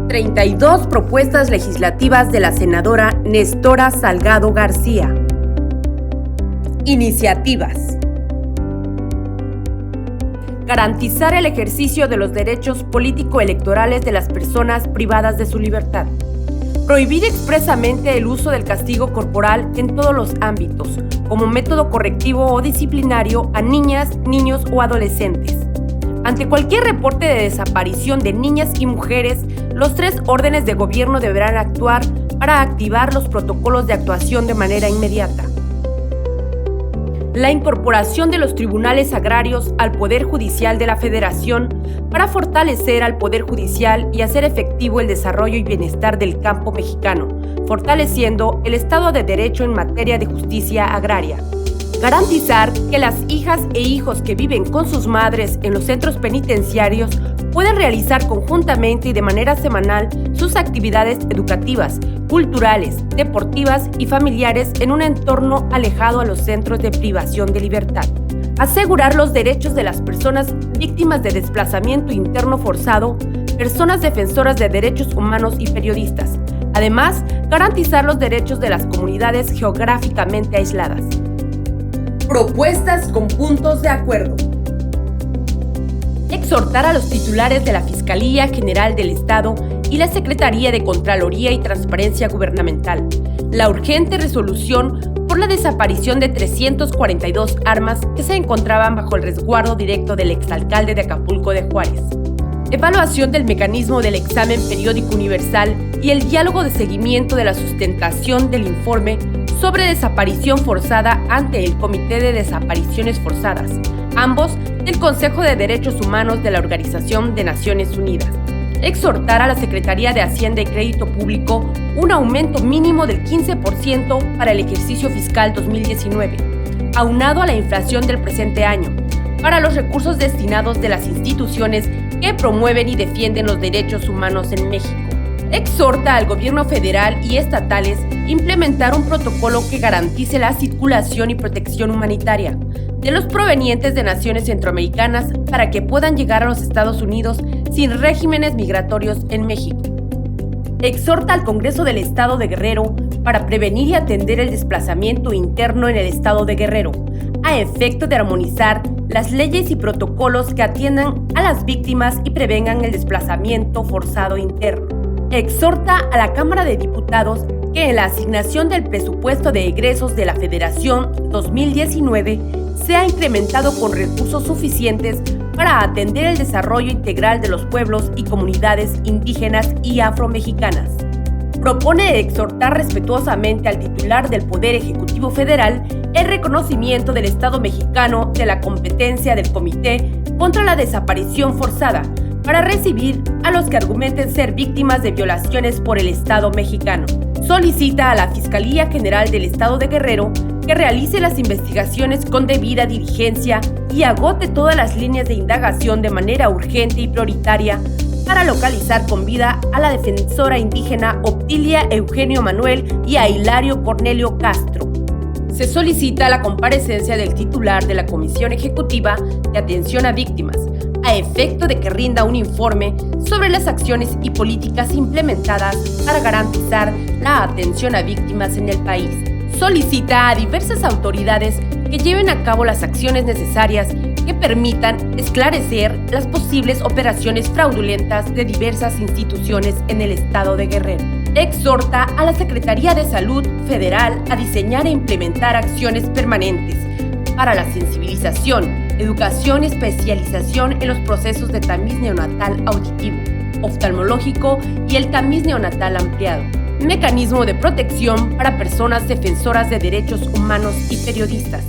32 propuestas legislativas de la senadora Nestora Salgado García. Iniciativas. Garantizar el ejercicio de los derechos político-electorales de las personas privadas de su libertad. Prohibir expresamente el uso del castigo corporal en todos los ámbitos, como método correctivo o disciplinario a niñas, niños o adolescentes. Ante cualquier reporte de desaparición de niñas y mujeres, los 3 órdenes de gobierno deberán actuar para activar los protocolos de actuación de manera inmediata. La incorporación de los tribunales agrarios al Poder Judicial de la Federación para fortalecer al Poder Judicial y hacer efectivo el desarrollo y bienestar del campo mexicano, fortaleciendo el Estado de Derecho en materia de justicia agraria. Garantizar que las hijas e hijos que viven con sus madres en los centros penitenciarios pueden realizar conjuntamente y de manera semanal sus actividades educativas, culturales, deportivas y familiares en un entorno alejado a los centros de privación de libertad. Asegurar los derechos de las personas víctimas de desplazamiento interno forzado, personas defensoras de derechos humanos y periodistas. Además, garantizar los derechos de las comunidades geográficamente aisladas. Propuestas con puntos de acuerdo. Exhortar a los titulares de la Fiscalía General del Estado y la Secretaría de Contraloría y Transparencia Gubernamental la urgente resolución por la desaparición de 342 armas que se encontraban bajo el resguardo directo del exalcalde de Acapulco de Juárez. Evaluación del mecanismo del examen periódico universal y el diálogo de seguimiento de la sustentación del informe sobre desaparición forzada ante el Comité de Desapariciones Forzadas, ambos del Consejo de Derechos Humanos de la Organización de Naciones Unidas. Exhortar a la Secretaría de Hacienda y Crédito Público un aumento mínimo del 15% para el ejercicio fiscal 2019, aunado a la inflación del presente año, para los recursos destinados de las instituciones que promueven y defienden los derechos humanos en México. Exhorta al gobierno federal y estatales implementar un protocolo que garantice la circulación y protección humanitaria de los provenientes de naciones centroamericanas para que puedan llegar a los Estados Unidos sin regímenes migratorios en México. Exhorta al Congreso del Estado de Guerrero para prevenir y atender el desplazamiento interno en el Estado de Guerrero, a efecto de armonizar las leyes y protocolos que atiendan a las víctimas y prevengan el desplazamiento forzado interno. Exhorta a la Cámara de Diputados que en la asignación del presupuesto de egresos de la Federación 2019 sea incrementado con recursos suficientes para atender el desarrollo integral de los pueblos y comunidades indígenas y afromexicanas. Propone exhortar respetuosamente al titular del Poder Ejecutivo Federal el reconocimiento del Estado mexicano de la competencia del Comité contra la Desaparición Forzada para recibir a los que argumenten ser víctimas de violaciones por el Estado mexicano. Solicita a la Fiscalía General del Estado de Guerrero que realice las investigaciones con debida diligencia y agote todas las líneas de indagación de manera urgente y prioritaria para localizar con vida a la defensora indígena Optilia Eugenio Manuel y a Hilario Cornelio Castro. Se solicita la comparecencia del titular de la Comisión Ejecutiva de Atención a Víctimas, a efecto de que rinda un informe sobre las acciones y políticas implementadas para garantizar la atención a víctimas en el país. Solicita a diversas autoridades que lleven a cabo las acciones necesarias que permitan esclarecer las posibles operaciones fraudulentas de diversas instituciones en el estado de Guerrero. Exhorta a la Secretaría de Salud Federal a diseñar e implementar acciones permanentes para la sensibilización, educación y especialización en los procesos de tamiz neonatal auditivo, oftalmológico y el tamiz neonatal ampliado. Mecanismo de protección para personas defensoras de derechos humanos y periodistas,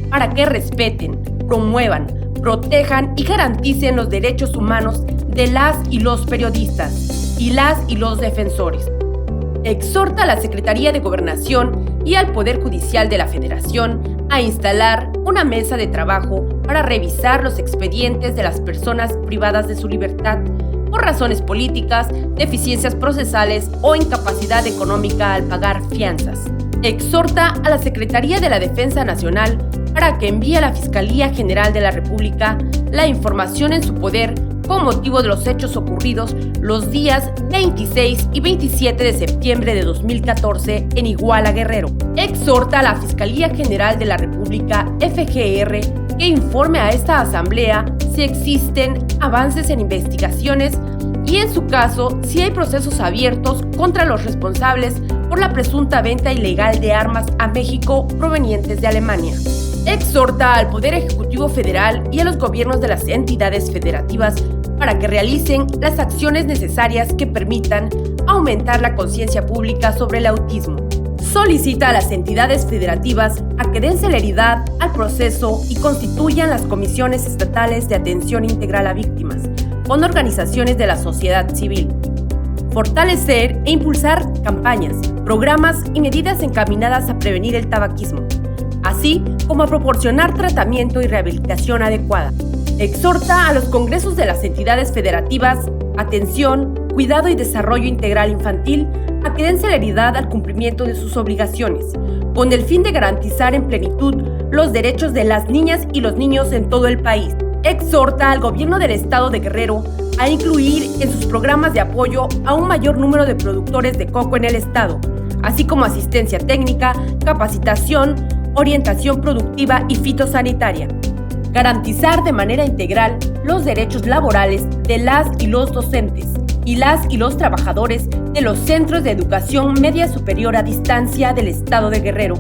para que respeten, promuevan, protejan y garanticen los derechos humanos de las y los periodistas y las y los defensores. Exhorta a la Secretaría de Gobernación y al Poder Judicial de la Federación a instalar una mesa de trabajo para revisar los expedientes de las personas privadas de su libertad por razones políticas, deficiencias procesales o incapacidad económica al pagar fianzas. Exhorta a la Secretaría de la Defensa Nacional para que envíe a la Fiscalía General de la República la información en su poder con motivo de los hechos ocurridos los días 26 y 27 de septiembre de 2014 en Iguala, Guerrero. Exhorta a la Fiscalía General de la República, FGR, que informe a esta asamblea si existen avances en investigaciones y, en su caso, si hay procesos abiertos contra los responsables por la presunta venta ilegal de armas a México provenientes de Alemania. Exhorta al Poder Ejecutivo Federal y a los gobiernos de las entidades federativas para que realicen las acciones necesarias que permitan aumentar la conciencia pública sobre el autismo. Solicita a las entidades federativas a que den celeridad al proceso y constituyan las comisiones estatales de atención integral a víctimas, con organizaciones de la sociedad civil. Fortalecer e impulsar campañas, programas y medidas encaminadas a prevenir el tabaquismo, así como a proporcionar tratamiento y rehabilitación adecuada. Exhorta a los congresos de las entidades federativas, atención, cuidado y desarrollo integral infantil a que den celeridad al cumplimiento de sus obligaciones, con el fin de garantizar en plenitud los derechos de las niñas y los niños en todo el país. Exhorta al gobierno del estado de Guerrero a incluir en sus programas de apoyo a un mayor número de productores de coco en el estado, así como asistencia técnica, capacitación, orientación productiva y fitosanitaria. Garantizar de manera integral los derechos laborales de las y los docentes y las y los trabajadores de los centros de educación media superior a distancia del estado de Guerrero,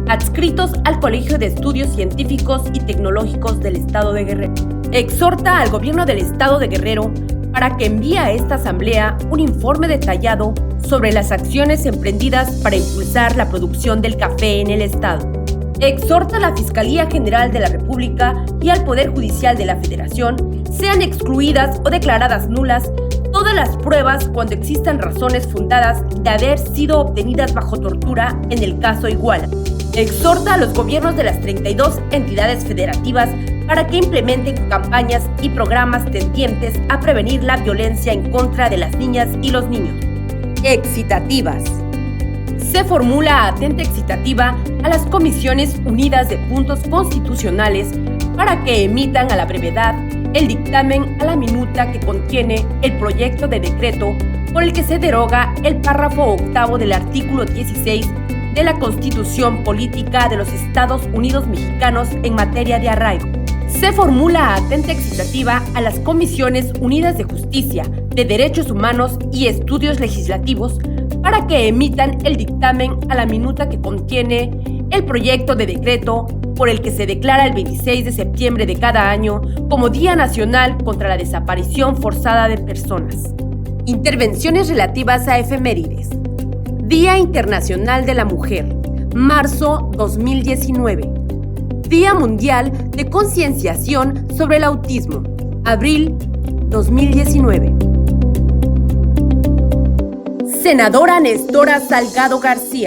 adscritos al Colegio de Estudios Científicos y Tecnológicos del estado de Guerrero. Exhorta al gobierno del estado de Guerrero para que envíe a esta asamblea un informe detallado sobre las acciones emprendidas para impulsar la producción del café en el estado. Exhorta a la Fiscalía General de la República y al Poder Judicial de la Federación sean excluidas o declaradas nulas todas las pruebas cuando existan razones fundadas de haber sido obtenidas bajo tortura en el caso Iguala. Exhorta a los gobiernos de las 32 entidades federativas para que implementen campañas y programas tendientes a prevenir la violencia en contra de las niñas y los niños. Excitativas. Se formula atenta excitativa a las Comisiones Unidas de Puntos Constitucionales para que emitan a la brevedad el dictamen a la minuta que contiene el proyecto de decreto por el que se deroga el párrafo 8º del artículo 16 de la Constitución Política de los Estados Unidos Mexicanos en materia de arraigo. Se formula atenta excitativa a las Comisiones Unidas de Justicia, de Derechos Humanos y Estudios Legislativos para que emitan el dictamen a la minuta que contiene el proyecto de decreto por el que se declara el 26 de septiembre de cada año como Día Nacional contra la Desaparición Forzada de Personas. Intervenciones relativas a efemérides. Día Internacional de la Mujer, marzo 2019. Día Mundial de Concienciación sobre el Autismo, abril 2019. Senadora Nestora Salgado García.